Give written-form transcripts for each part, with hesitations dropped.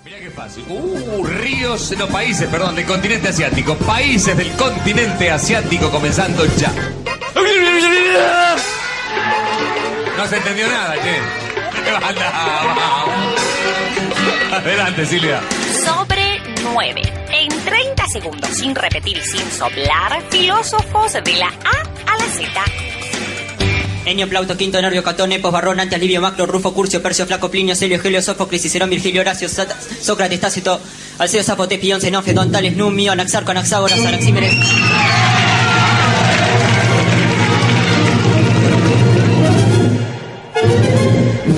Mirá qué fácil. Ríos, no, países, perdón, del continente asiático. Países del continente asiático comenzando ya. No se entendió nada, che. Adelante, Silvia. Sobre 9. En 30 segundos, sin repetir y sin soplar, filósofos de la A a la Z. Enio, Plauto, Quinto, Nervio, Catón, Epos, Barrón, Antes, Livio, Macro, Rufo, Curcio, Percio, Flaco, Plinio, Celio, Helio, Sófocles, Cicerón, Virgilio, Horacio, Sócrates, Tácito, Alceo, Zapote, Pión, Zenón, Tales, Numio, Anaxarco, Anaxágoras, Anaxímenes.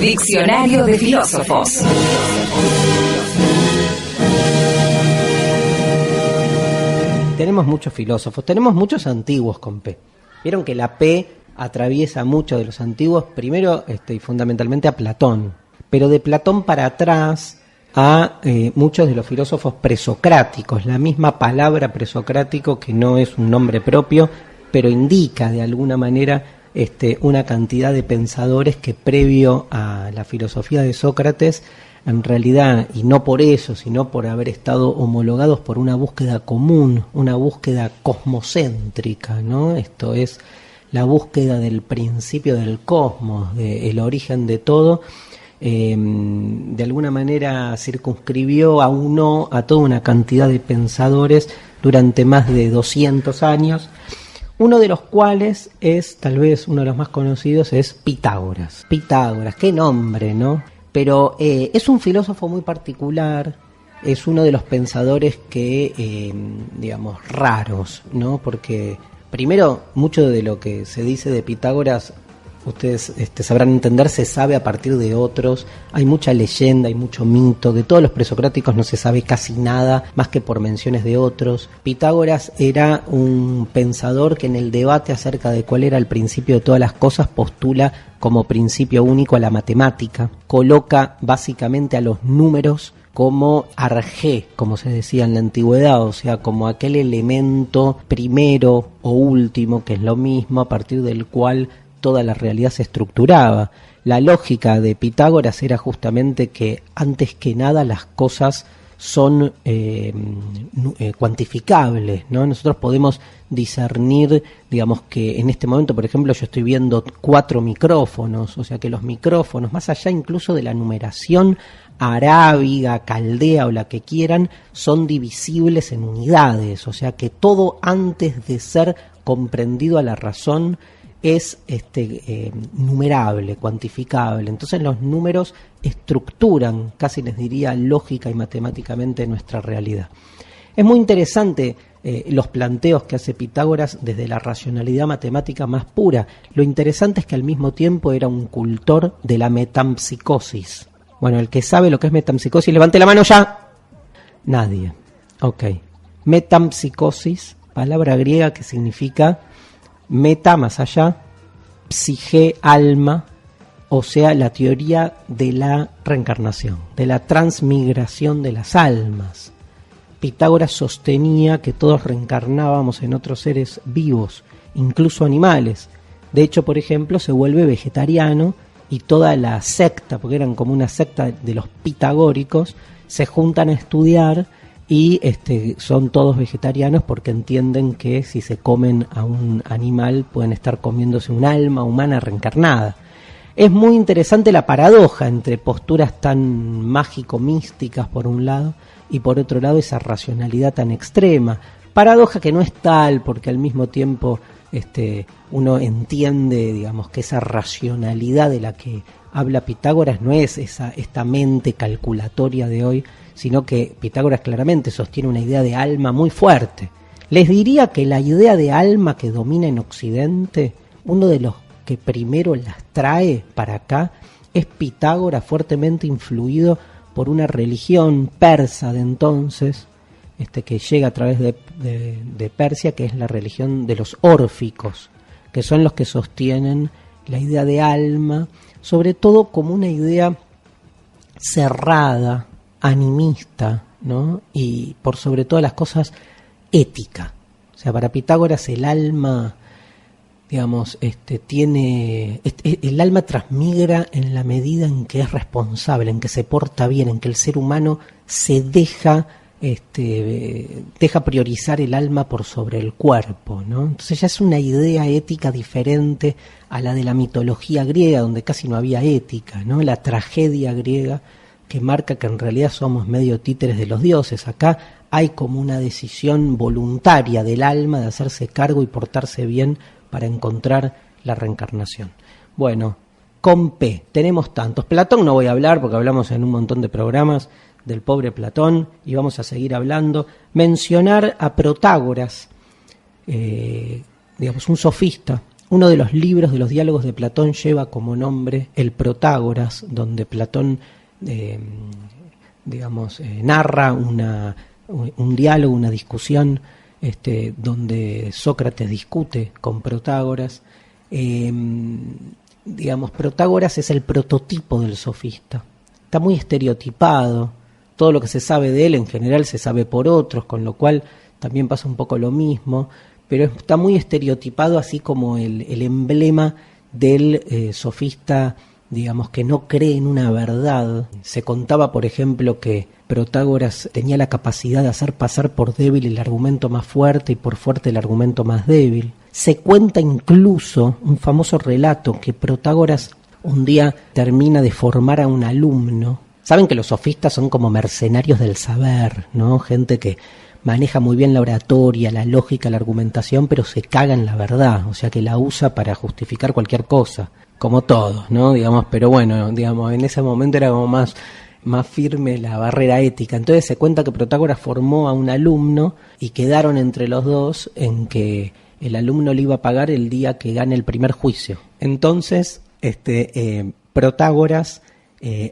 Diccionario de filósofos. Tenemos muchos filósofos, tenemos muchos antiguos con P. Vieron que la P atraviesa mucho de los antiguos, primero y fundamentalmente a Platón, pero de Platón para atrás a muchos de los filósofos presocráticos. La misma palabra presocrático, que no es un nombre propio, pero indica de alguna manera una cantidad de pensadores que previo a la filosofía de Sócrates, en realidad, y no por eso, sino por haber estado homologados por una búsqueda común, una búsqueda cosmocéntrica, ¿no? Esto es la búsqueda del principio del cosmos, del origen de todo, de alguna manera circunscribió, aunó a toda una cantidad de pensadores durante más de 200 años, uno de los cuales es, tal vez uno de los más conocidos, es Pitágoras. Pitágoras, qué nombre, ¿no? Pero es un filósofo muy particular, es uno de los pensadores que, digamos, raros, ¿no? Porque primero, mucho de lo que se dice de Pitágoras, ustedes sabrán entender, se sabe a partir de otros. Hay mucha leyenda, hay mucho mito. De todos los presocráticos no se sabe casi nada, más que por menciones de otros. Pitágoras era un pensador que en el debate acerca de cuál era el principio de todas las cosas postula como principio único a la matemática. Coloca básicamente a los números como arjé, como se decía en la antigüedad, o sea, como aquel elemento primero o último, que es lo mismo, a partir del cual toda la realidad se estructuraba. La lógica de Pitágoras era justamente que antes que nada las cosas son cuantificables, ¿no? Nosotros podemos discernir, digamos que en este momento, por ejemplo, yo estoy viendo 4 micrófonos, o sea que los micrófonos, más allá incluso de la numeración arábiga, caldea o la que quieran, son divisibles en unidades, o sea que todo antes de ser comprendido a la razón es numerable, cuantificable. Entonces los números estructuran, casi les diría, lógica y matemáticamente nuestra realidad. Es muy interesante los planteos que hace Pitágoras desde la racionalidad matemática más pura. Lo interesante es que al mismo tiempo era un cultor de la metempsicosis. Bueno, el que sabe lo que es metempsicosis, levante la mano ya. Nadie. Ok. Metempsicosis, palabra griega que significa meta, más allá, psique, alma, o sea, la teoría de la reencarnación, de la transmigración de las almas. Pitágoras sostenía que todos reencarnábamos en otros seres vivos, incluso animales. De hecho, por ejemplo, se vuelve vegetariano y toda la secta, porque eran como una secta de los pitagóricos, se juntan a estudiar y son todos vegetarianos porque entienden que si se comen a un animal pueden estar comiéndose un alma humana reencarnada. Es muy interesante la paradoja entre posturas tan mágico-místicas por un lado y por otro lado esa racionalidad tan extrema. Paradoja que no es tal porque al mismo tiempo uno entiende, digamos, que esa racionalidad de la que habla Pitágoras no es esta mente calculatoria de hoy, sino que Pitágoras claramente sostiene una idea de alma muy fuerte. Les diría que la idea de alma que domina en Occidente, uno de los que primero las trae para acá, es Pitágoras, fuertemente influido por una religión persa de entonces, que llega a través de Persia, que es la religión de los órficos, que son los que sostienen la idea de alma, sobre todo como una idea cerrada, animista, ¿no? Y por sobre todas las cosas, ética. O sea, para Pitágoras el alma digamos, el alma transmigra en la medida en que es responsable, en que se porta bien, en que el ser humano se deja priorizar el alma por sobre el cuerpo, ¿no? Entonces ya es una idea ética diferente a la de la mitología griega, donde casi no había ética, ¿no? La tragedia griega que marca que en realidad somos medio títeres de los dioses. Acá hay como una decisión voluntaria del alma de hacerse cargo y portarse bien para encontrar la reencarnación. Bueno, con P tenemos tantos. Platón no voy a hablar porque hablamos en un montón de programas del pobre Platón y vamos a seguir hablando. Mencionar a Protágoras, digamos un sofista. Uno de los libros de los diálogos de Platón lleva como nombre el Protágoras, donde Platón narra un diálogo, una discusión, donde Sócrates discute con Protágoras. Protágoras es el prototipo del sofista. Está muy estereotipado. Todo lo que se sabe de él en general se sabe por otros, con lo cual también pasa un poco lo mismo, pero está muy estereotipado, así como el emblema del sofista, digamos, que no cree en una verdad. Se contaba, por ejemplo, que Protágoras tenía la capacidad de hacer pasar por débil el argumento más fuerte y por fuerte el argumento más débil. Se cuenta incluso un famoso relato que Protágoras un día termina de formar a un alumno. Saben que los sofistas son como mercenarios del saber, ¿no? Gente que maneja muy bien la oratoria, la lógica, la argumentación, pero se caga en la verdad, o sea que la usa para justificar cualquier cosa, como todos, ¿no? Digamos, pero bueno, digamos, en ese momento era como más firme la barrera ética. Entonces se cuenta que Protágoras formó a un alumno y quedaron entre los dos en que el alumno le iba a pagar el día que gane el primer juicio. Entonces, Protágoras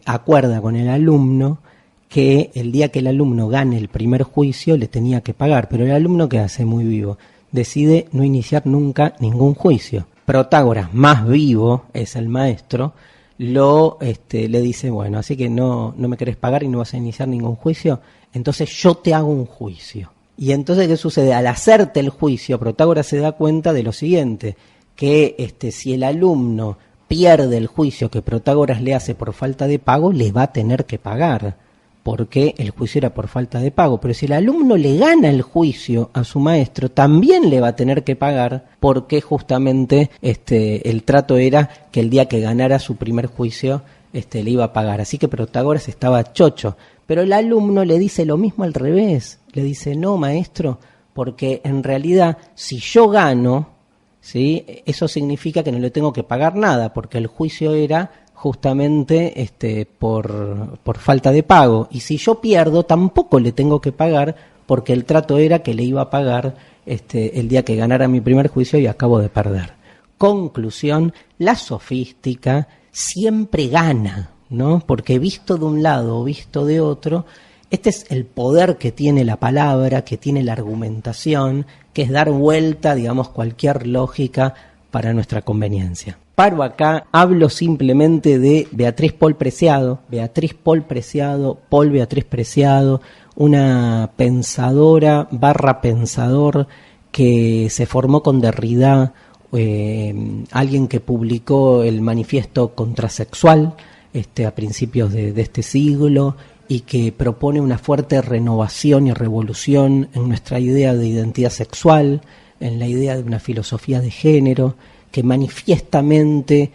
acuerda con el alumno que el día que el alumno gane el primer juicio le tenía que pagar, pero el alumno, ¿qué hace? Muy vivo, decide no iniciar nunca ningún juicio. Protágoras, más vivo, es el maestro, le dice, bueno, así que no me querés pagar y no vas a iniciar ningún juicio, entonces yo te hago un juicio. Y entonces, ¿qué sucede? Al hacerte el juicio, Protágoras se da cuenta de lo siguiente, que si el alumno pierde el juicio que Protágoras le hace por falta de pago, le va a tener que pagar, porque el juicio era por falta de pago. Pero si el alumno le gana el juicio a su maestro, también le va a tener que pagar, porque justamente el trato era que el día que ganara su primer juicio le iba a pagar. Así que Protágoras estaba chocho. Pero el alumno le dice lo mismo al revés. Le dice, no, maestro, porque en realidad si yo gano, ¿sí?, eso significa que no le tengo que pagar nada, porque el juicio era justamente por falta de pago, y si yo pierdo tampoco le tengo que pagar, porque el trato era que le iba a pagar el día que ganara mi primer juicio y acabo de perder. Conclusión, la sofística siempre gana, ¿no? Porque visto de un lado o visto de otro, este es el poder que tiene la palabra, que tiene la argumentación, que es dar vuelta, digamos, cualquier lógica para nuestra conveniencia. Paro acá, hablo simplemente de Beatriz Paul Preciado, Paul Beatriz Preciado, una pensadora / pensador que se formó con Derrida, alguien que publicó el manifiesto contrasexual a principios de este siglo, y que propone una fuerte renovación y revolución en nuestra idea de identidad sexual, en la idea de una filosofía de género, que manifiestamente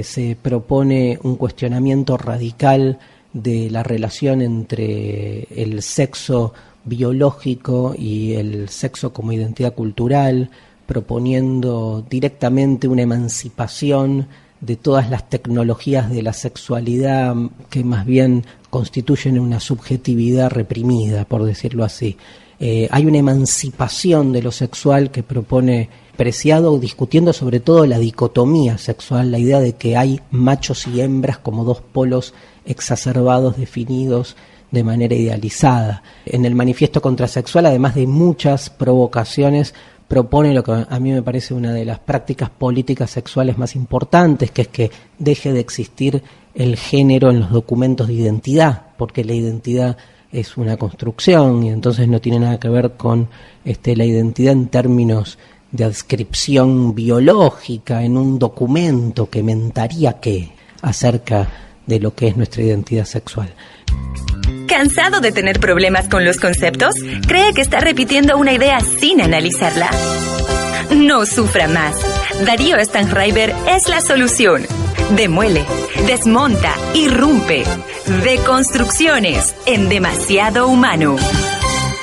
se propone un cuestionamiento radical de la relación entre el sexo biológico y el sexo como identidad cultural, proponiendo directamente una emancipación de todas las tecnologías de la sexualidad que más bien constituyen una subjetividad reprimida, por decirlo así. Hay una emancipación de lo sexual que propone Preciado, discutiendo sobre todo la dicotomía sexual, la idea de que hay machos y hembras como dos polos exacerbados, definidos de manera idealizada. En el manifiesto contrasexual, además de muchas provocaciones, propone lo que a mí me parece una de las prácticas políticas sexuales más importantes, que es que deje de existir el género en los documentos de identidad, porque la identidad es una construcción y entonces no tiene nada que ver con la identidad en términos de adscripción biológica en un documento que mentaría qué acerca de lo que es nuestra identidad sexual. ¿Cansado de tener problemas con los conceptos? ¿Cree que está repitiendo una idea sin analizarla? No sufra más. Darío Stanraiver es la solución. Demuele, desmonta, irrumpe. Deconstrucciones en Demasiado Humano.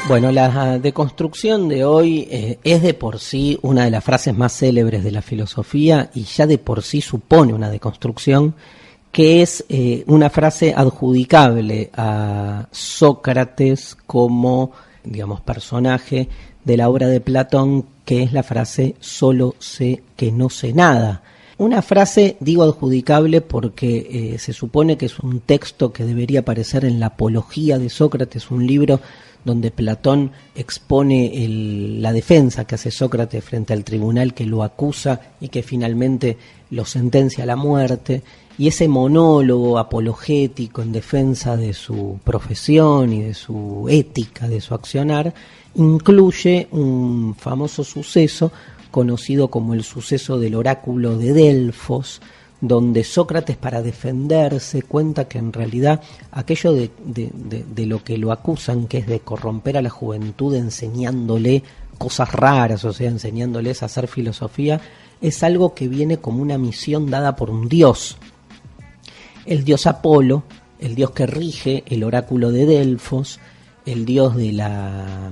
Bueno, la deconstrucción de hoy es de por sí una de las frases más célebres de la filosofía y ya de por sí supone una deconstrucción, que es una frase adjudicable a Sócrates como, digamos, personaje de la obra de Platón, que es la frase «solo sé que no sé nada». Una frase, digo adjudicable, porque se supone que es un texto que debería aparecer en la Apología de Sócrates, un libro donde Platón expone la defensa que hace Sócrates frente al tribunal que lo acusa y que finalmente lo sentencia a la muerte. Y ese monólogo apologético en defensa de su profesión y de su ética, de su accionar, incluye un famoso suceso conocido como el suceso del oráculo de Delfos, donde Sócrates, para defenderse, cuenta que en realidad aquello de lo que lo acusan, que es de corromper a la juventud enseñándole cosas raras, o sea, enseñándoles a hacer filosofía, es algo que viene como una misión dada por un dios. El dios Apolo, el dios que rige el oráculo de Delfos, el dios de la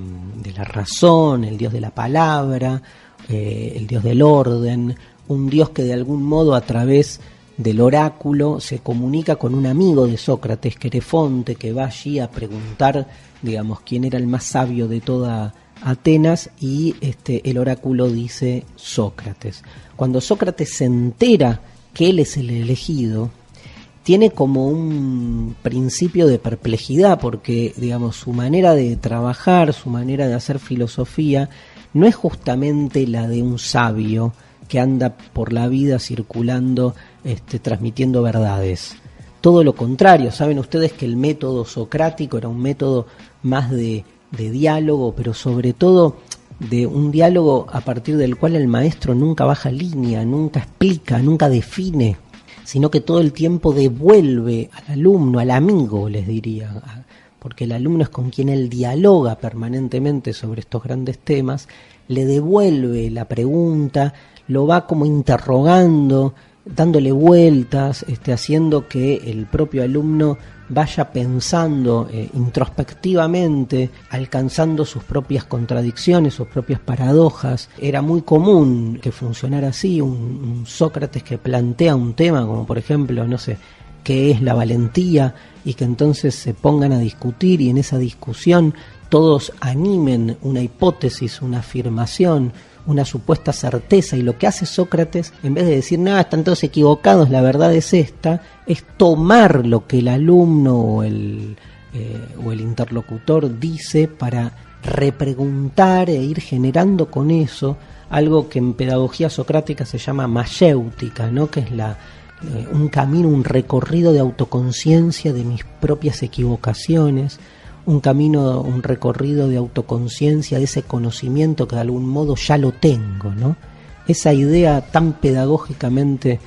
razón, el dios de la palabra, el dios del orden, un dios que de algún modo a través del oráculo se comunica con un amigo de Sócrates, Querefonte, que va allí a preguntar, digamos, quién era el más sabio de toda Atenas, y el oráculo dice Sócrates. Cuando Sócrates se entera que él es el elegido, tiene como un principio de perplejidad, porque, digamos, su manera de trabajar, su manera de hacer filosofía, no es justamente la de un sabio que anda por la vida circulando, transmitiendo verdades. Todo lo contrario, saben ustedes que el método socrático era un método más de diálogo, pero sobre todo de un diálogo a partir del cual el maestro nunca baja línea, nunca explica, nunca define, sino que todo el tiempo devuelve al alumno, al amigo, les diría, porque el alumno es con quien él dialoga permanentemente sobre estos grandes temas, le devuelve la pregunta, lo va como interrogando, dándole vueltas, haciendo que el propio alumno vaya pensando introspectivamente, alcanzando sus propias contradicciones, sus propias paradojas. Era muy común que funcionara así, un Sócrates que plantea un tema, como por ejemplo, no sé, qué es la valentía, y que entonces se pongan a discutir y en esa discusión todos animen una hipótesis, una afirmación, una supuesta certeza, y lo que hace Sócrates, en vez de decir, no, están todos equivocados, la verdad es esta, es tomar lo que el alumno o el interlocutor dice para repreguntar e ir generando con eso algo que en pedagogía socrática se llama mayéutica, ¿no? Que es un camino, un recorrido de autoconciencia de mis propias equivocaciones, un camino, un recorrido de autoconciencia de ese conocimiento que de algún modo ya lo tengo, ¿no? Esa idea tan pedagógicamente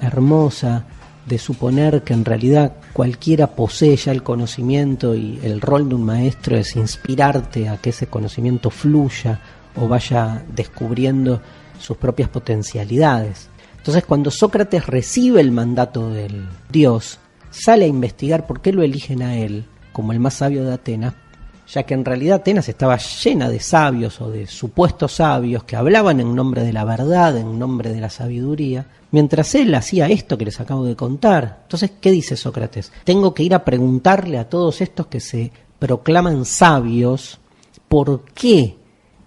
hermosa de suponer que en realidad cualquiera posee ya el conocimiento y el rol de un maestro es inspirarte a que ese conocimiento fluya o vaya descubriendo sus propias potencialidades. Entonces, cuando Sócrates recibe el mandato del dios, sale a investigar por qué lo eligen a él como el más sabio de Atenas, ya que en realidad Atenas estaba llena de sabios o de supuestos sabios que hablaban en nombre de la verdad, en nombre de la sabiduría, mientras él hacía esto que les acabo de contar. Entonces, ¿qué dice Sócrates? Tengo que ir a preguntarle a todos estos que se proclaman sabios por qué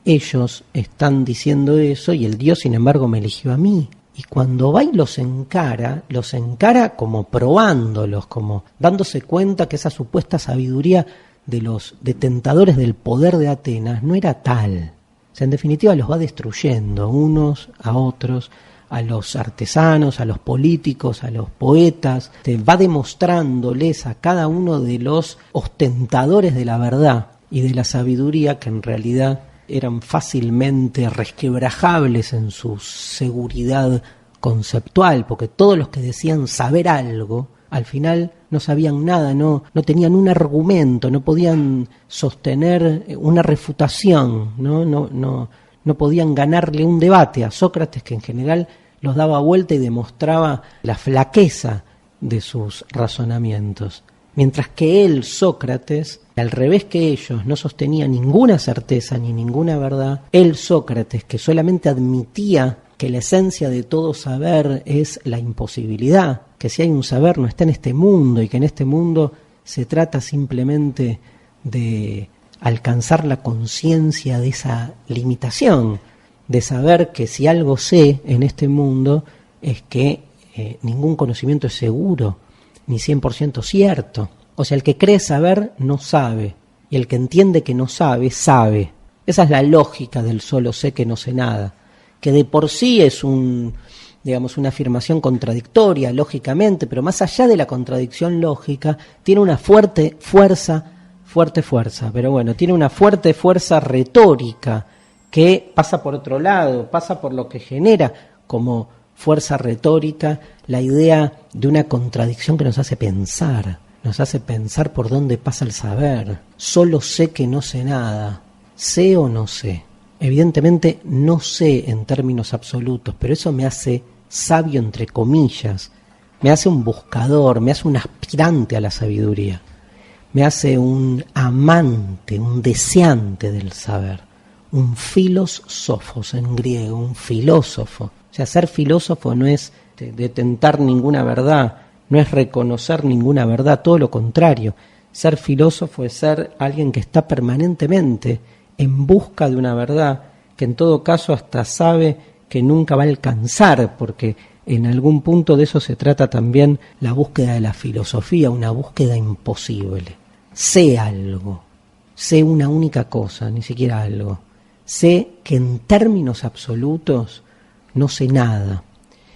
ellos están diciendo eso, y el dios, sin embargo, me eligió a mí. Y cuando va y los encara como probándolos, como dándose cuenta que esa supuesta sabiduría de los detentadores del poder de Atenas no era tal. O sea, en definitiva los va destruyendo unos a otros, a los artesanos, a los políticos, a los poetas. Va demostrándoles a cada uno de los ostentadores de la verdad y de la sabiduría que en realidad eran fácilmente resquebrajables en su seguridad conceptual, porque todos los que decían saber algo, al final no sabían nada, no tenían un argumento, no podían sostener una refutación, no podían ganarle un debate a Sócrates, que en general los daba vuelta y demostraba la flaqueza de sus razonamientos. Mientras que él, Sócrates, al revés que ellos, no sostenía ninguna certeza ni ninguna verdad, él, Sócrates, que solamente admitía que la esencia de todo saber es la imposibilidad, que si hay un saber no está en este mundo y que en este mundo se trata simplemente de alcanzar la conciencia de esa limitación, de saber que si algo sé en este mundo es que ningún conocimiento es seguro, ni 100% cierto. O sea, el que cree saber no sabe, y el que entiende que no sabe, sabe. Esa es la lógica del solo sé que no sé nada, que de por sí es una afirmación contradictoria, lógicamente, pero más allá de la contradicción lógica, tiene una fuerte fuerza, pero bueno, tiene una fuerte fuerza retórica que pasa por otro lado, pasa por lo que genera como fuerza retórica la idea de una contradicción que nos hace pensar por dónde pasa el saber. Solo sé que no sé nada, sé o no sé. Evidentemente no sé en términos absolutos, pero eso me hace sabio entre comillas, me hace un buscador, me hace un aspirante a la sabiduría, me hace un amante, un deseante del saber, un filósofos en griego, un filósofo. O sea, ser filósofo no es detentar ninguna verdad, no es reconocer ninguna verdad, todo lo contrario. Ser filósofo es ser alguien que está permanentemente en busca de una verdad, que en todo caso hasta sabe que nunca va a alcanzar, porque en algún punto de eso se trata también la búsqueda de la filosofía, una búsqueda imposible. Sé algo, sé una única cosa, ni siquiera algo. Sé que en términos absolutos no sé nada.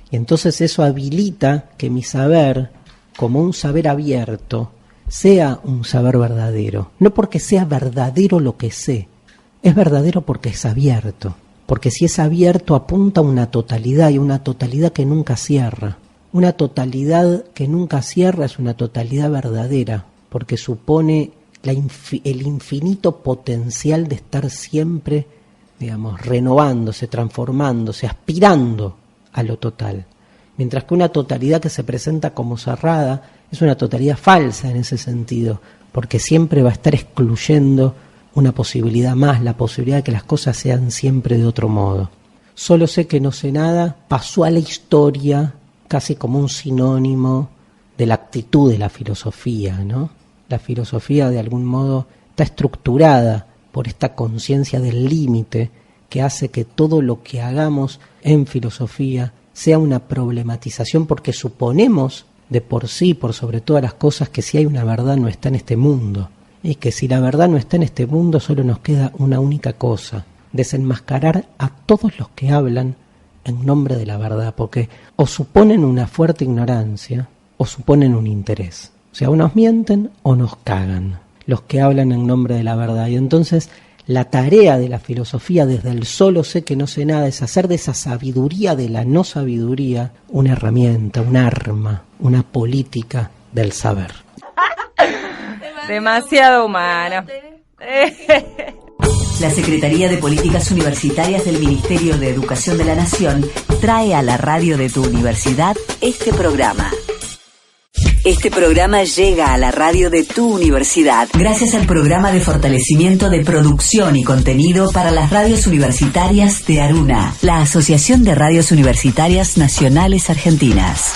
Y entonces eso habilita que mi saber, como un saber abierto, sea un saber verdadero. No porque sea verdadero lo que sé, es verdadero porque es abierto. Porque si es abierto apunta a una totalidad, y una totalidad que nunca cierra. Una totalidad que nunca cierra es una totalidad verdadera, porque supone el infinito potencial de estar siempre, renovándose, transformándose, aspirando a lo total. Mientras que una totalidad que se presenta como cerrada es una totalidad falsa en ese sentido, porque siempre va a estar excluyendo una posibilidad más, la posibilidad de que las cosas sean siempre de otro modo. Solo sé que no sé nada pasó a la historia casi como un sinónimo de la actitud de la filosofía, ¿no? La filosofía de algún modo está estructurada por esta conciencia del límite que hace que todo lo que hagamos en filosofía sea una problematización, porque suponemos de por sí, por sobre todas las cosas, que si hay una verdad no está en este mundo. Y que si la verdad no está en este mundo, solo nos queda una única cosa: desenmascarar a todos los que hablan en nombre de la verdad, porque o suponen una fuerte ignorancia o suponen un interés. O sea, o nos mienten o nos cagan los que hablan en nombre de la verdad. Y entonces la tarea de la filosofía, desde el solo sé que no sé nada, es hacer de esa sabiduría de la no sabiduría una herramienta, un arma, una política del saber. Demasiado humano. La Secretaría de Políticas Universitarias del Ministerio de Educación de la Nación trae a la radio de tu universidad este programa. Este programa llega a la radio de tu universidad gracias al Programa de Fortalecimiento de Producción y Contenido para las Radios Universitarias de ARUNA, la Asociación de Radios Universitarias Nacionales Argentinas.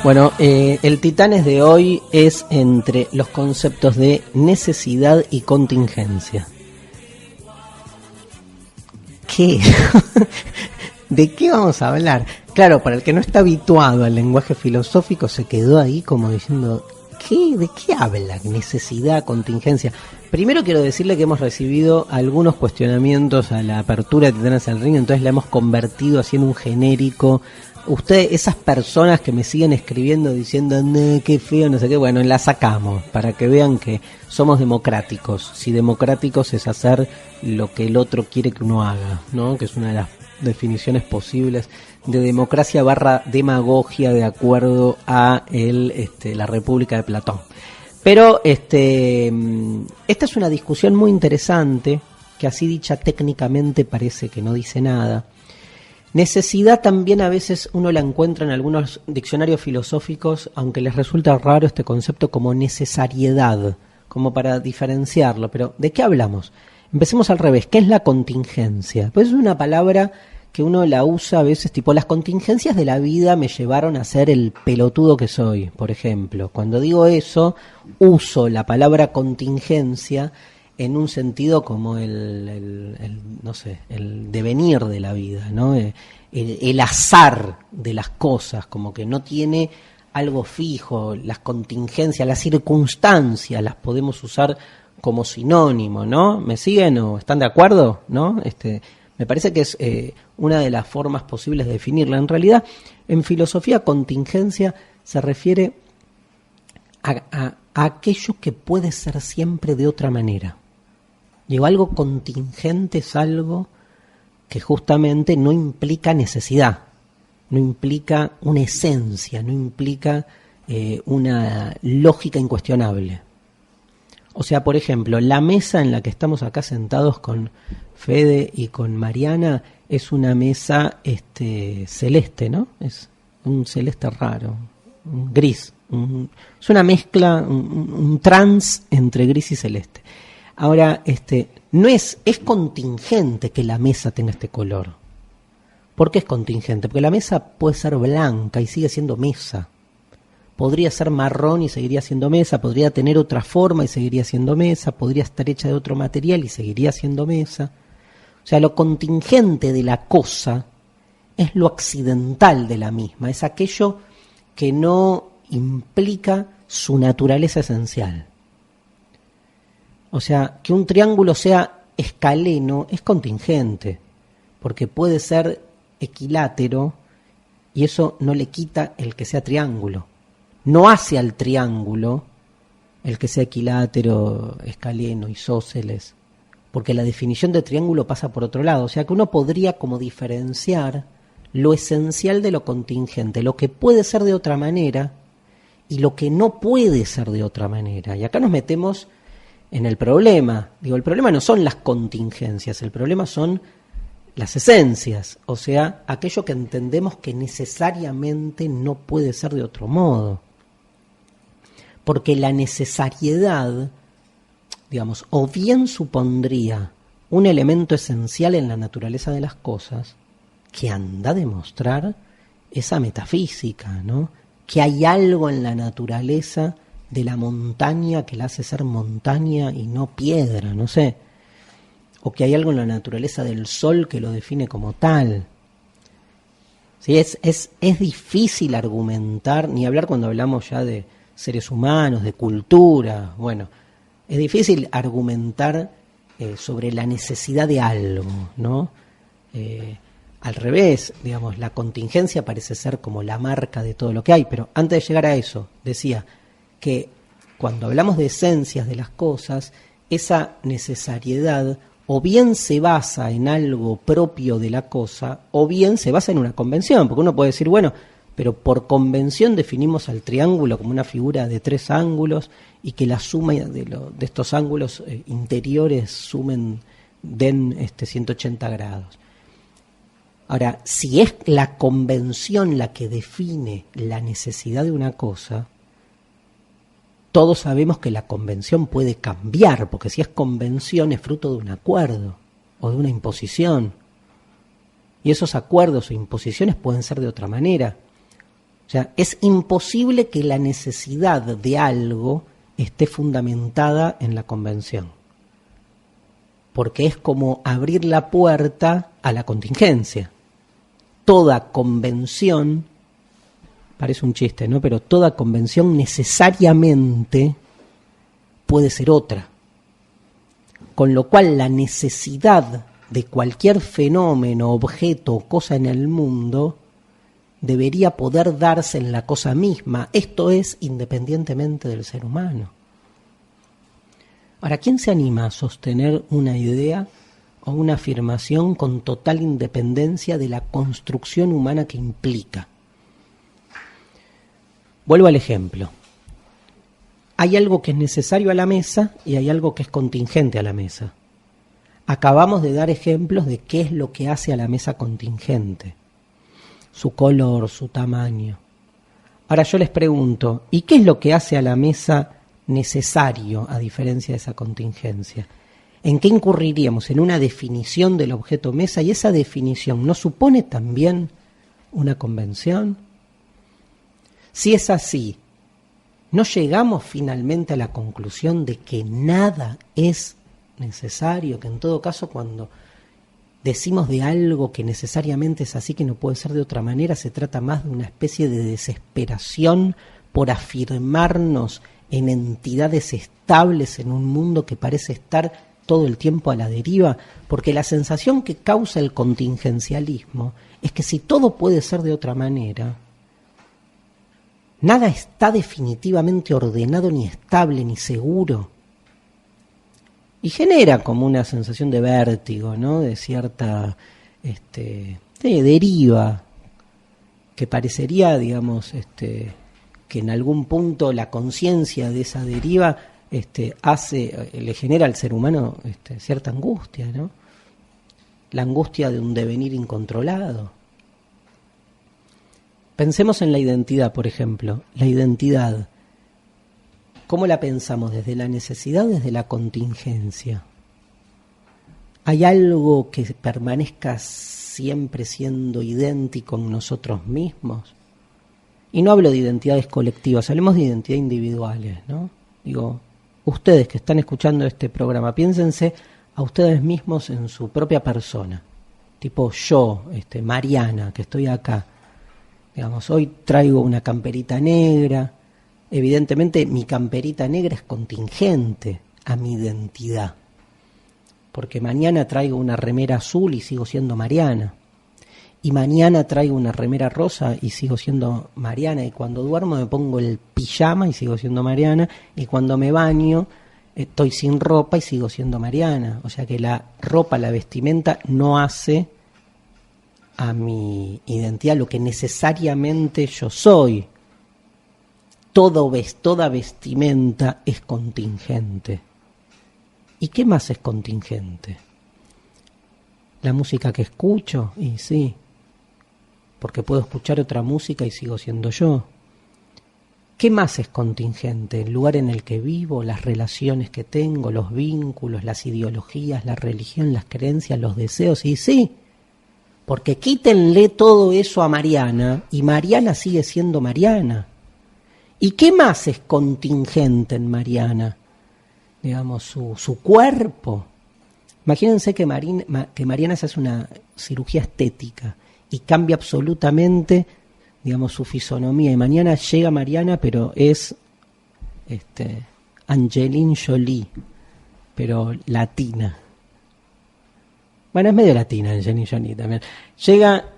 Bueno, el Titanes de hoy es entre los conceptos de necesidad y contingencia. ¿Qué? ¿De qué vamos a hablar? Claro, para el que no está habituado al lenguaje filosófico se quedó ahí como diciendo, ¿De qué habla? Necesidad, contingencia. Primero quiero decirle que hemos recibido algunos cuestionamientos a la apertura de Titanes al Ring, entonces la hemos convertido así en un genérico. Ustedes, esas personas que me siguen escribiendo diciendo, no, qué feo, no sé qué, bueno, la sacamos para que vean que somos democráticos. Si democráticos es hacer lo que el otro quiere que uno haga, ¿no? Que es una de las definiciones posibles de democracia / demagogia, de acuerdo a la República de Platón. Pero esta es una discusión muy interesante, que así dicha técnicamente parece que no dice nada. Necesidad también a veces uno la encuentra en algunos diccionarios filosóficos, aunque les resulta raro este concepto, como necesariedad, como para diferenciarlo. Pero ¿de qué hablamos? Empecemos al revés. ¿Qué es la contingencia? Pues es una palabra que uno la usa a veces, tipo, las contingencias de la vida me llevaron a ser el pelotudo que soy, por ejemplo. Cuando digo eso, uso la palabra contingencia en un sentido como el devenir de la vida, ¿no? El azar de las cosas, como que no tiene algo fijo. Las contingencias, las circunstancias las podemos usar como sinónimo, ¿no? ¿Me siguen o están de acuerdo? ¿No? Me parece que es una de las formas posibles de definirla. En realidad, en filosofía, contingencia se refiere a aquello que puede ser siempre de otra manera. Digo, algo contingente es algo que justamente no implica necesidad, no implica una esencia, no implica una lógica incuestionable. O sea, por ejemplo, la mesa en la que estamos acá sentados con Fede y con Mariana es una mesa celeste, ¿no? Es un celeste raro, un gris. Es una mezcla, un trans entre gris y celeste. Ahora, no es contingente que la mesa tenga este color. ¿Por qué es contingente? Porque la mesa puede ser blanca y sigue siendo mesa. Podría ser marrón y seguiría siendo mesa, podría tener otra forma y seguiría siendo mesa, podría estar hecha de otro material y seguiría siendo mesa. O sea, lo contingente de la cosa es lo accidental de la misma, es aquello que no implica su naturaleza esencial. O sea, que un triángulo sea escaleno es contingente, porque puede ser equilátero y eso no le quita el que sea triángulo. No hace al triángulo el que sea equilátero, escaleno, isósceles, porque la definición de triángulo pasa por otro lado. O sea que uno podría como diferenciar lo esencial de lo contingente, lo que puede ser de otra manera y lo que no puede ser de otra manera. Y acá nos metemos en el problema. Digo, el problema no son las contingencias, el problema son las esencias, o sea, aquello que entendemos que necesariamente no puede ser de otro modo. Porque la necesariedad, digamos, o bien supondría un elemento esencial en la naturaleza de las cosas que anda a demostrar esa metafísica, ¿no? Que hay algo en la naturaleza de la montaña que la hace ser montaña y no piedra, no sé. O que hay algo en la naturaleza del sol que lo define como tal. ¿Sí? Es difícil argumentar, ni hablar cuando hablamos ya de seres humanos, de cultura. Bueno, es difícil argumentar sobre la necesidad de algo, ¿no? Al revés, digamos, la contingencia parece ser como la marca de todo lo que hay, pero antes de llegar a eso, decía que cuando hablamos de esencias de las cosas, esa necesariedad o bien se basa en algo propio de la cosa, o bien se basa en una convención, porque uno puede decir, bueno, pero por convención definimos al triángulo como una figura de 3 ángulos y que la suma de estos ángulos interiores den 180 grados. Ahora, si es la convención la que define la necesidad de una cosa, todos sabemos que la convención puede cambiar, porque si es convención es fruto de un acuerdo o de una imposición. Y esos acuerdos o imposiciones pueden ser de otra manera. O sea, es imposible que la necesidad de algo esté fundamentada en la convención. Porque es como abrir la puerta a la contingencia. Toda convención parece un chiste, ¿no? Pero toda convención necesariamente puede ser otra. Con lo cual la necesidad de cualquier fenómeno, objeto o cosa en el mundo debería poder darse en la cosa misma. Esto es independientemente del ser humano. Ahora, ¿quién se anima a sostener una idea o una afirmación con total independencia de la construcción humana que implica? Vuelvo al ejemplo. Hay algo que es necesario a la mesa y hay algo que es contingente a la mesa. Acabamos de dar ejemplos de qué es lo que hace a la mesa contingente. Su color, su tamaño. Ahora yo les pregunto, ¿y qué es lo que hace a la mesa necesario a diferencia de esa contingencia? ¿En qué incurriríamos? En una definición del objeto mesa, y esa definición ¿no supone también una convención? Si es así, ¿no llegamos finalmente a la conclusión de que nada es necesario? Que en todo caso cuando decimos de algo que necesariamente es así, que no puede ser de otra manera, se trata más de una especie de desesperación por afirmarnos en entidades estables en un mundo que parece estar todo el tiempo a la deriva, porque la sensación que causa el contingencialismo es que si todo puede ser de otra manera, nada está definitivamente ordenado, ni estable, ni seguro. Y genera como una sensación de vértigo, ¿no? De cierta deriva, que parecería, digamos, que en algún punto la conciencia de esa deriva le genera al ser humano cierta angustia, ¿no? La angustia de un devenir incontrolado. Pensemos en la identidad, por ejemplo. La identidad, ¿cómo la pensamos? ¿Desde la necesidad o desde la contingencia? ¿Hay algo que permanezca siempre siendo idéntico en nosotros mismos? Y no hablo de identidades colectivas, hablemos de identidades individuales, ¿no? Digo, ustedes que están escuchando este programa, piénsense a ustedes mismos en su propia persona. Tipo yo, Mariana, que estoy acá. Digamos, hoy traigo una camperita negra. Evidentemente mi camperita negra es contingente a mi identidad. Porque mañana traigo una remera azul y sigo siendo Mariana. Y mañana traigo una remera rosa y sigo siendo Mariana. Y cuando duermo me pongo el pijama y sigo siendo Mariana. Y cuando me baño estoy sin ropa y sigo siendo Mariana. O sea que la ropa, la vestimenta no hace a mi identidad lo que necesariamente yo soy. Toda vestimenta es contingente. ¿Y qué más es contingente? ¿La música que escucho? Y sí, porque puedo escuchar otra música y sigo siendo yo. ¿Qué más es contingente? El lugar en el que vivo, las relaciones que tengo, los vínculos, las ideologías, la religión, las creencias, los deseos. Y sí, porque quítenle todo eso a Mariana y Mariana sigue siendo Mariana. ¿Y qué más es contingente en Mariana? Digamos, su cuerpo. Imagínense que Mariana se hace una cirugía estética y cambia absolutamente, digamos, su fisonomía. Y mañana llega Mariana, pero es Angelina Jolie, pero latina. Bueno, es medio latina Angelina Jolie también. Llega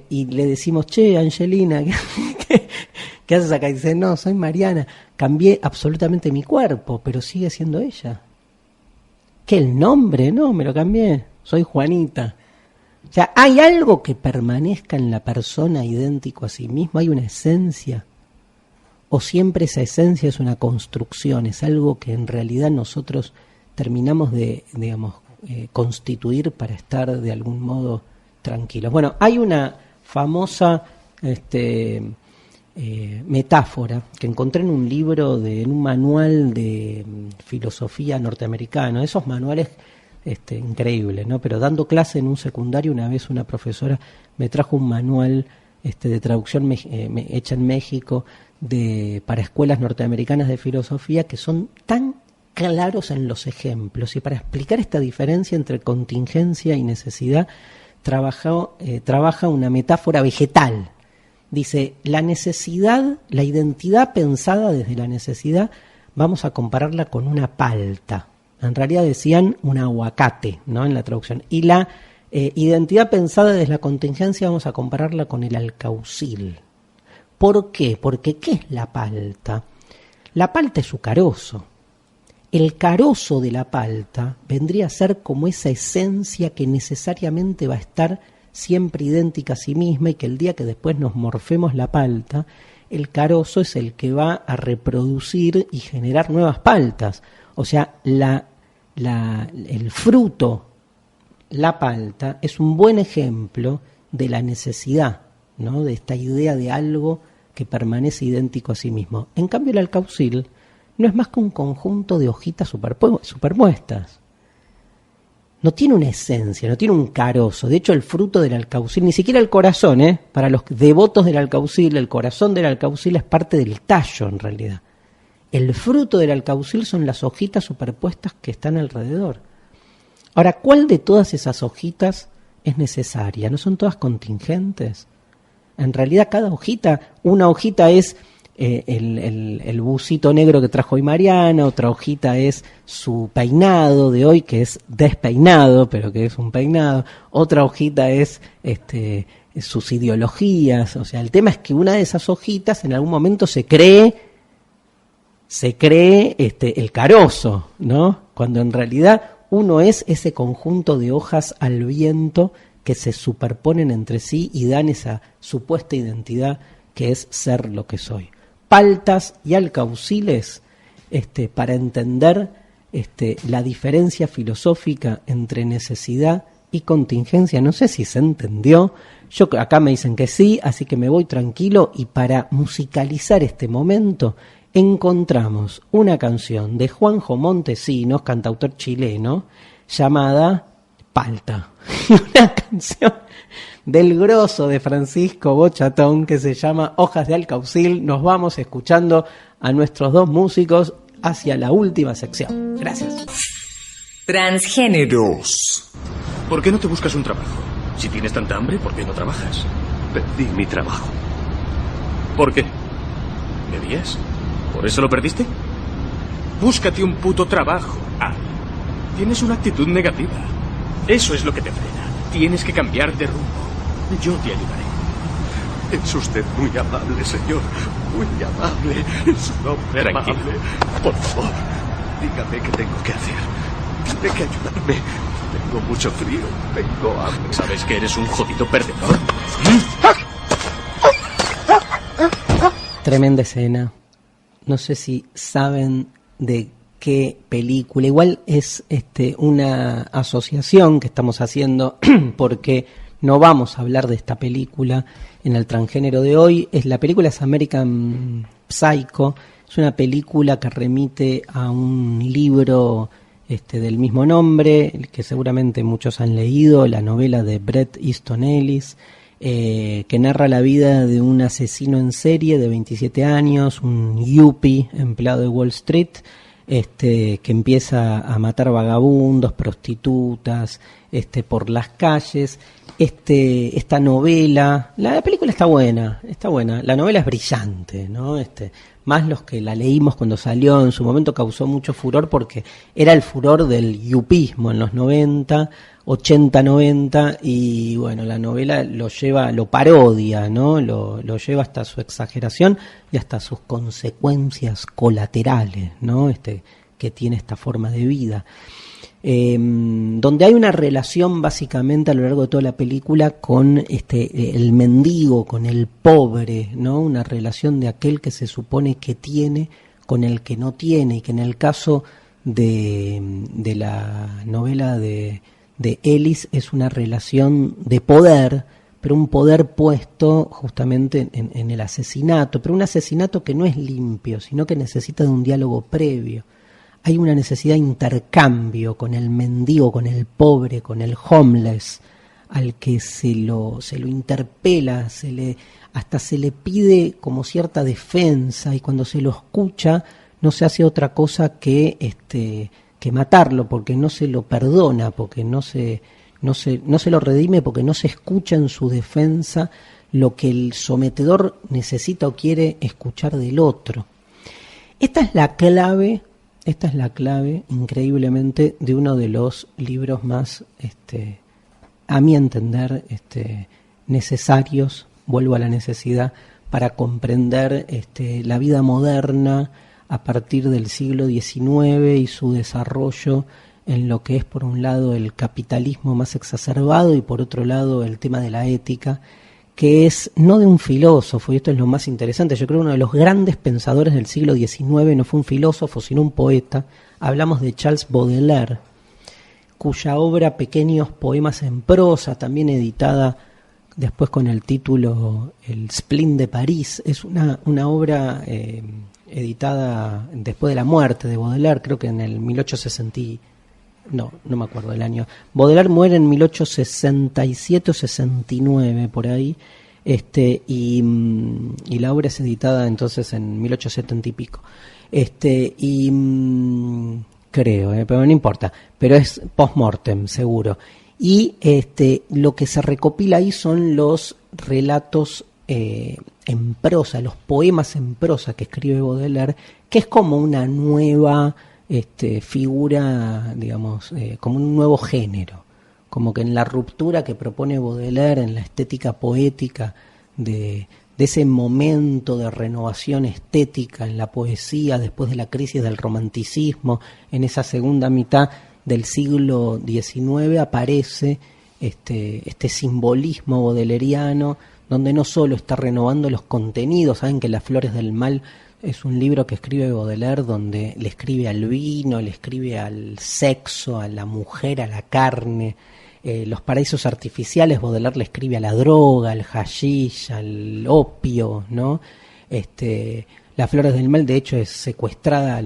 y le decimos, che, Angelina, ¿qué haces acá? Y dice, no, soy Mariana. Cambié absolutamente mi cuerpo, pero sigue siendo ella. ¿Qué, el nombre? No, me lo cambié. Soy Juanita. O sea, ¿hay algo que permanezca en la persona idéntico a sí mismo? ¿Hay una esencia? ¿O siempre esa esencia es una construcción? Es algo que en realidad nosotros terminamos de, digamos, constituir para estar de algún modo tranquilos. Bueno, hay una famosa metáfora que encontré en un libro, en un manual de filosofía norteamericano, esos manuales increíbles, ¿no? Pero dando clase en un secundario, una vez una profesora me trajo un manual de traducción hecha en México para escuelas norteamericanas de filosofía que son tan claros en los ejemplos, y para explicar esta diferencia entre contingencia y necesidad trabaja una metáfora vegetal. Dice, la necesidad, la identidad pensada desde la necesidad, vamos a compararla con una palta. En realidad decían un aguacate, ¿no? En la traducción. Y la identidad pensada desde la contingencia vamos a compararla con el alcaucil. ¿Por qué? Porque ¿qué es la palta? La palta es su carozo. El carozo de la palta vendría a ser como esa esencia que necesariamente va a estar siempre idéntica a sí misma y que el día que después nos morfemos la palta, el carozo es el que va a reproducir y generar nuevas paltas. O sea, el fruto, la palta, es un buen ejemplo de la necesidad, ¿no? De esta idea de algo que permanece idéntico a sí mismo. En cambio, el alcaucil no es más que un conjunto de hojitas superpuestas. No tiene una esencia, no tiene un carozo. De hecho, el fruto del alcaucil, ni siquiera el corazón, para los devotos del alcaucil, el corazón del alcaucil es parte del tallo en realidad. El fruto del alcaucil son las hojitas superpuestas que están alrededor. Ahora, ¿cuál de todas esas hojitas es necesaria? ¿No son todas contingentes? En realidad, cada hojita, una hojita es el busito negro que trajo hoy Mariana, otra hojita es su peinado de hoy, que es despeinado, pero que es un peinado, otra hojita es sus ideologías. O sea, el tema es que una de esas hojitas en algún momento se cree el carozo, ¿no? Cuando en realidad uno es ese conjunto de hojas al viento que se superponen entre sí y dan esa supuesta identidad que es ser lo que soy. Paltas y alcauciles, para entender la diferencia filosófica entre necesidad y contingencia. No sé si se entendió. Yo acá me dicen que sí, así que me voy tranquilo. Y para musicalizar este momento encontramos una canción de Juanjo Montesinos, cantautor chileno, llamada Palta. Una canción del grosso de Francisco Bochatón que se llama Hojas de Alcaucil. Nos vamos escuchando a nuestros dos músicos hacia la última sección. Gracias. Transgéneros. ¿Por qué no te buscas un trabajo? Si tienes tanta hambre, ¿por qué no trabajas? Perdí mi trabajo. ¿Por qué? ¿Bebías? ¿Por eso lo perdiste? Búscate un puto trabajo. Tienes una actitud negativa. Eso es lo que te frena. Tienes que cambiar de rumbo. Yo te ayudaré. Es usted muy amable, señor. Muy amable. Es un hombre Tranquilo. amable. Por favor, dígame qué tengo que hacer. Tiene que ayudarme. Tengo mucho frío. Tengo hambre. ¿Sabes que eres un jodido perdedor? Tremenda escena. No sé si saben de qué película. Igual es una asociación que estamos haciendo porque no vamos a hablar de esta película en el transgénero de hoy. La película es American Psycho. Es una película que remite a un libro del mismo nombre, que seguramente muchos han leído, la novela de Bret Easton Ellis, que narra la vida de un asesino en serie de 27 años, un yuppie empleado de Wall Street, que empieza a matar vagabundos, prostitutas, por las calles. Esta novela, la película está buena, la novela es brillante, ¿no? Más los que la leímos cuando salió, en su momento causó mucho furor porque era el furor del yupismo en los 90, 80, 90, y bueno, la novela lo parodia, ¿no? Lo lleva hasta su exageración y hasta sus consecuencias colaterales, ¿no? Que tiene esta forma de vida. Donde hay una relación básicamente a lo largo de toda la película con el mendigo, con el pobre, ¿no? Una relación de aquel que se supone que tiene con el que no tiene, y que en el caso de la novela de Ellis es una relación de poder, pero un poder puesto justamente en el asesinato, pero un asesinato que no es limpio, sino que necesita de un diálogo previo. Hay una necesidad de intercambio con el mendigo, con el pobre, con el homeless, al que se lo interpela, hasta se le pide como cierta defensa, y cuando se lo escucha no se hace otra cosa que matarlo, porque no se lo perdona, porque no se lo redime, porque no se escucha en su defensa lo que el sometedor necesita o quiere escuchar del otro. Esta es la clave increíblemente de uno de los libros más, a mi entender, necesarios, vuelvo a la necesidad, para comprender la vida moderna a partir del siglo XIX y su desarrollo en lo que es, por un lado, el capitalismo más exacerbado y por otro lado el tema de la ética, que es no de un filósofo, y esto es lo más interesante. Yo creo que uno de los grandes pensadores del siglo XIX no fue un filósofo, sino un poeta. Hablamos de Charles Baudelaire, cuya obra Pequeños poemas en prosa, también editada después con el título El Spleen de París, es una obra editada después de la muerte de Baudelaire, creo que en el 1860. No me acuerdo del año. Baudelaire muere en 1867 o 69, por ahí, y la obra es editada entonces en 1870 y pico. Creo, pero no importa, pero es post-mortem, seguro. Y lo que se recopila ahí son los relatos en prosa, los poemas en prosa que escribe Baudelaire, que es como una nueva figura, digamos, como un nuevo género, como que en la ruptura que propone Baudelaire en la estética poética de ese momento de renovación estética en la poesía después de la crisis del romanticismo, en esa segunda mitad del siglo XIX aparece este simbolismo baudeleriano, donde no solo está renovando los contenidos. Saben que Las Flores del Mal es un libro que escribe Baudelaire donde le escribe al vino, le escribe al sexo, a la mujer, a la carne. Los paraísos artificiales, Baudelaire le escribe a la droga, al hashish, al opio, ¿no? Las Flores del Mal, de hecho, es secuestrada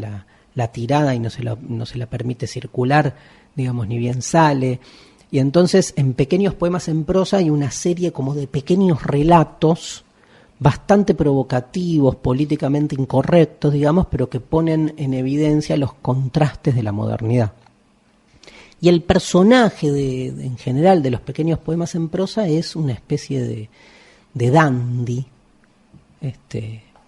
la tirada y no se la permite circular, digamos, ni bien sale. Y entonces, en Pequeños poemas en prosa hay una serie como de pequeños relatos bastante provocativos, políticamente incorrectos, digamos, pero que ponen en evidencia los contrastes de la modernidad. Y el personaje en general de los Pequeños poemas en prosa es una especie de dandy,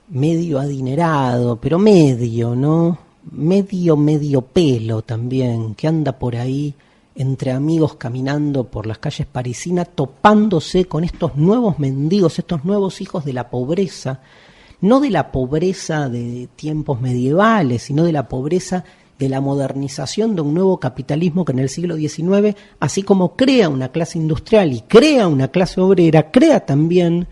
medio adinerado, pero medio, ¿no? Medio pelo también, que anda por ahí entre amigos caminando por las calles parisinas, topándose con estos nuevos mendigos, estos nuevos hijos de la pobreza, no de la pobreza de tiempos medievales, sino de la pobreza de la modernización de un nuevo capitalismo que en el siglo XIX, así como crea una clase industrial y crea una clase obrera, crea también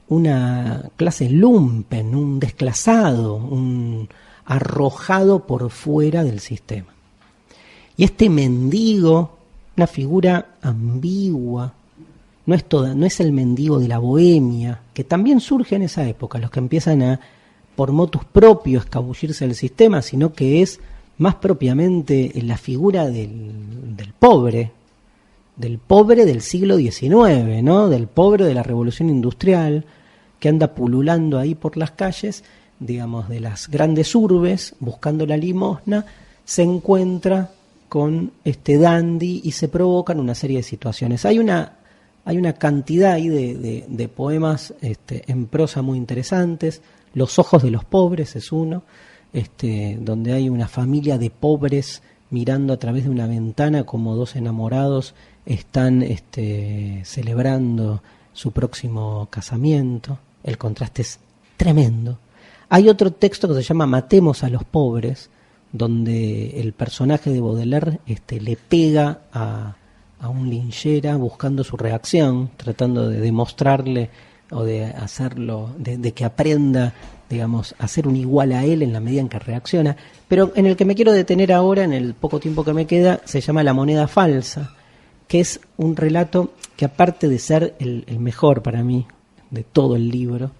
una clase lumpen, un desclasado, un arrojado por fuera del sistema. Y este mendigo, una figura ambigua, no es el mendigo de la bohemia, que también surge en esa época, los que empiezan a, por motus propio, escabullirse del sistema, sino que es más propiamente la figura del pobre del siglo XIX, ¿no? Del pobre de la revolución industrial, que anda pululando ahí por las calles, digamos, de las grandes urbes, buscando la limosna, se encuentra con este dandy y se provocan una serie de situaciones. Hay una cantidad ahí de poemas en prosa muy interesantes. Los ojos de los pobres es uno, donde hay una familia de pobres mirando a través de una ventana como dos enamorados están celebrando su próximo casamiento. El contraste es tremendo. Hay otro texto que se llama Matemos a los pobres, donde el personaje de Baudelaire le pega a un linchera buscando su reacción, tratando de demostrarle o de hacerlo, de que aprenda, digamos, a ser un igual a él en la medida en que reacciona. Pero en el que me quiero detener ahora, en el poco tiempo que me queda, se llama La moneda falsa, que es un relato que, aparte de ser el mejor para mí de todo el libro,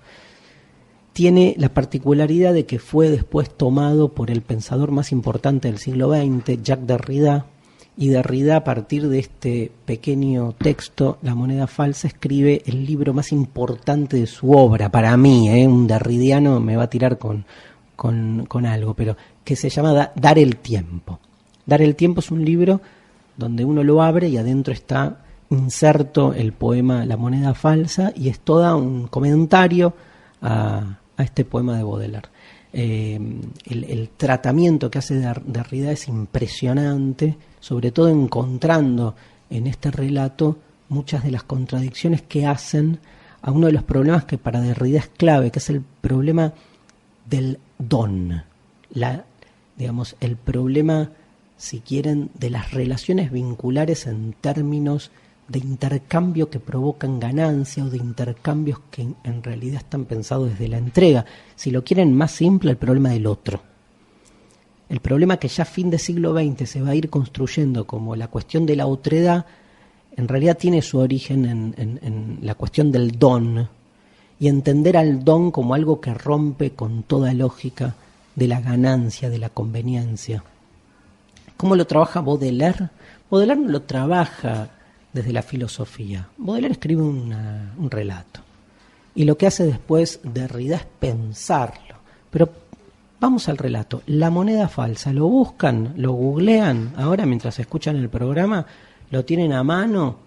tiene la particularidad de que fue después tomado por el pensador más importante del siglo XX, Jacques Derrida, y Derrida, a partir de este pequeño texto, La moneda falsa, escribe el libro más importante de su obra, para mí, un derridiano me va a tirar con algo, pero que se llama Dar el tiempo. Dar el tiempo es un libro donde uno lo abre y adentro está inserto el poema La moneda falsa y es todo un comentario a este poema de Baudelaire. El tratamiento que hace Derrida es impresionante, sobre todo encontrando en este relato muchas de las contradicciones que hacen a uno de los problemas que para Derrida es clave, que es el problema del don, el problema, si quieren, de las relaciones vinculares en términos de intercambio que provocan ganancia o de intercambios que en realidad están pensados desde la entrega. Si lo quieren más simple, el problema del otro. El problema que ya a fin de siglo XX se va a ir construyendo como la cuestión de la otredad, en realidad tiene su origen en la cuestión del don, y entender al don como algo que rompe con toda lógica de la ganancia, de la conveniencia. ¿Cómo lo trabaja Baudelaire? Baudelaire no lo trabaja desde la filosofía. Baudelaire escribe un relato. Y lo que hace después Derrida es pensarlo. Pero vamos al relato. La moneda falsa, lo buscan, lo googlean. Ahora, mientras escuchan el programa, lo tienen a mano,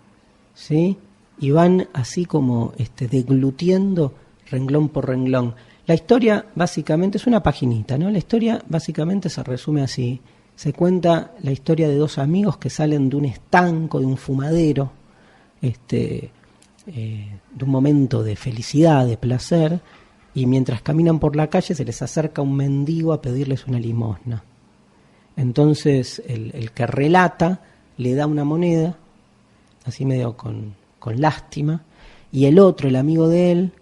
¿sí? Y van así como deglutiendo renglón por renglón. La historia básicamente es una paginita, ¿no? La historia básicamente se resume así. Se cuenta la historia de dos amigos que salen de un estanco, de un fumadero, de un momento de felicidad, de placer, y mientras caminan por la calle se les acerca un mendigo a pedirles una limosna. Entonces el que relata le da una moneda, así medio con lástima, y el otro, el amigo de él,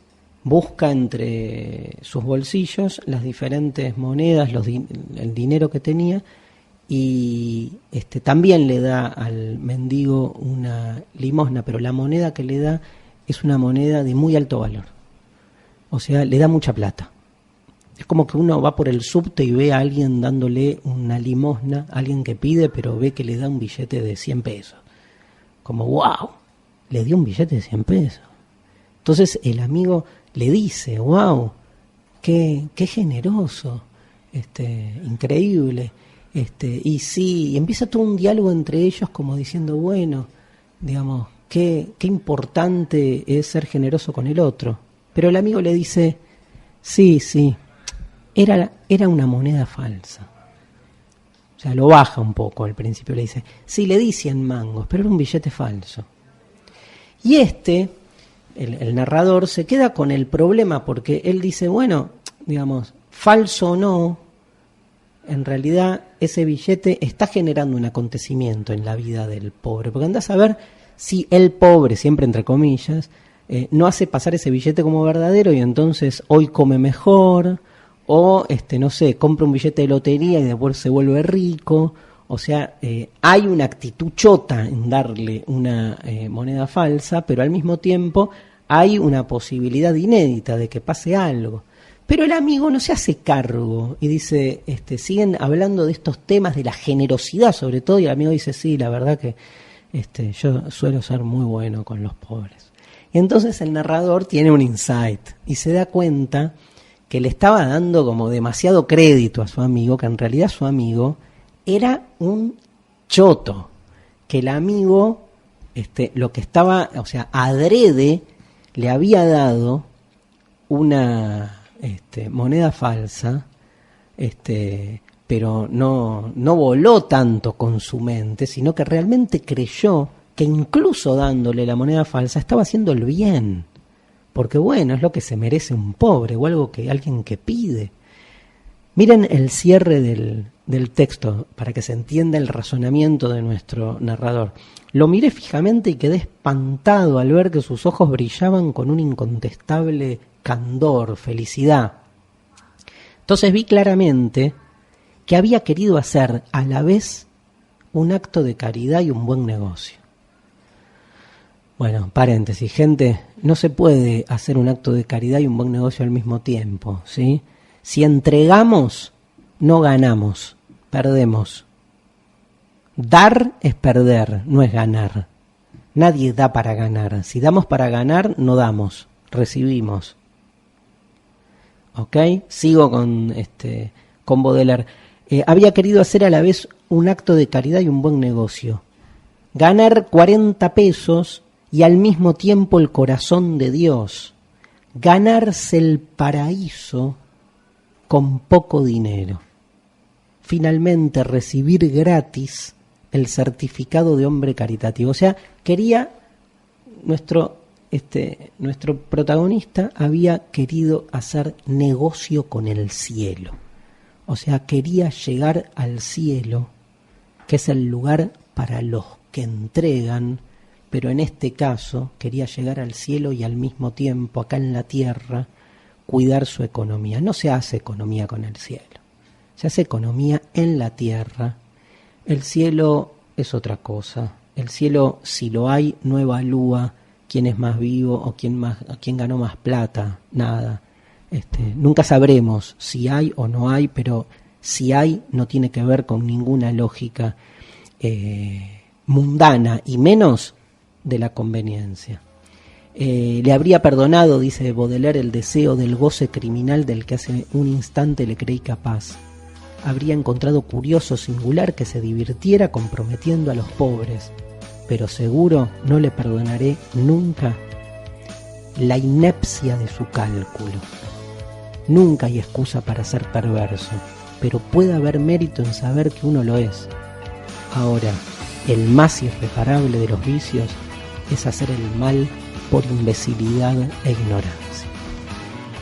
busca entre sus bolsillos las diferentes monedas, el dinero que tenía, y también le da al mendigo una limosna, pero la moneda que le da es una moneda de muy alto valor. O sea, le da mucha plata. Es como que uno va por el subte y ve a alguien dándole una limosna, a alguien que pide, pero ve que le da un billete de 100 pesos. Como, wow, le dio un billete de 100 pesos. Entonces el amigo le dice, wow, qué generoso, increíble. Y sí, y empieza todo un diálogo entre ellos como diciendo, bueno, digamos, qué importante es ser generoso con el otro. Pero el amigo le dice, sí, era una moneda falsa. O sea, lo baja un poco al principio, le dice, sí, le di 100 mangos, pero era un billete falso. Y el narrador se queda con el problema porque él dice, bueno, digamos, falso o no, en realidad ese billete está generando un acontecimiento en la vida del pobre, porque andás a ver si el pobre, siempre entre comillas, no hace pasar ese billete como verdadero y entonces hoy come mejor, o no sé, compra un billete de lotería y después se vuelve rico. O sea, hay una actitud chota en darle una moneda falsa, pero al mismo tiempo hay una posibilidad inédita de que pase algo. Pero el amigo no se hace cargo y dice, siguen hablando de estos temas de la generosidad sobre todo, y el amigo dice, sí, la verdad que yo suelo ser muy bueno con los pobres. Y entonces el narrador tiene un insight y se da cuenta que le estaba dando como demasiado crédito a su amigo, que en realidad su amigo era un choto, que el amigo lo que estaba, o sea, adrede le había dado una moneda falsa, pero no voló tanto con su mente, sino que realmente creyó que incluso dándole la moneda falsa estaba haciendo el bien, porque bueno, es lo que se merece un pobre o alguien que pide. Miren el cierre del texto para que se entienda el razonamiento de nuestro narrador. Lo miré fijamente y quedé espantado al ver que sus ojos brillaban con un incontestable candor, felicidad. Entonces vi claramente que había querido hacer a la vez un acto de caridad y un buen negocio. Bueno, paréntesis, gente, no se puede hacer un acto de caridad y un buen negocio al mismo tiempo, ¿sí? Si entregamos, no ganamos, perdemos. Dar es perder, no es ganar. Nadie da para ganar. Si damos para ganar, no damos, recibimos. ¿Ok? Sigo con Baudelaire. Había querido hacer a la vez un acto de caridad y un buen negocio. ganar 40 pesos y al mismo tiempo el corazón de Dios, ganarse el paraíso con poco dinero, finalmente recibir gratis el certificado de hombre caritativo. O sea, quería nuestro protagonista había querido hacer negocio con el cielo. O sea, quería llegar al cielo, que es el lugar para los que entregan, pero en este caso quería llegar al cielo y al mismo tiempo, acá en la tierra, cuidar su economía. No se hace economía con el cielo, se hace economía en la tierra. El cielo es otra cosa. El cielo, si lo hay, no evalúa quién es más vivo o quién ganó más plata, nada. Nunca sabremos si hay o no hay, pero si hay no tiene que ver con ninguna lógica mundana y menos de la conveniencia. Le habría perdonado, dice Baudelaire, el deseo del goce criminal del que hace un instante le creí capaz. Habría encontrado curioso, singular, que se divirtiera comprometiendo a los pobres, pero seguro no le perdonaré nunca la inepcia de su cálculo. Nunca hay excusa para ser perverso, pero puede haber mérito en saber que uno lo es. Ahora, el más irreparable de los vicios es hacer el mal por imbecilidad e ignorancia.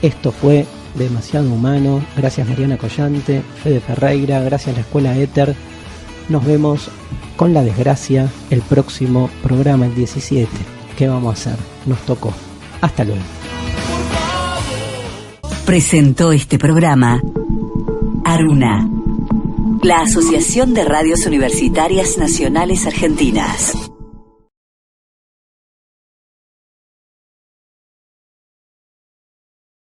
Esto fue Demasiado Humano. Gracias Mariana Collante, Fede Ferreira, gracias a la Escuela Éter. Nos vemos con la desgracia el próximo programa, el 17. ¿Qué vamos a hacer? Nos tocó. Hasta luego. Presentó este programa Aruna, la Asociación de Radios Universitarias Nacionales Argentinas.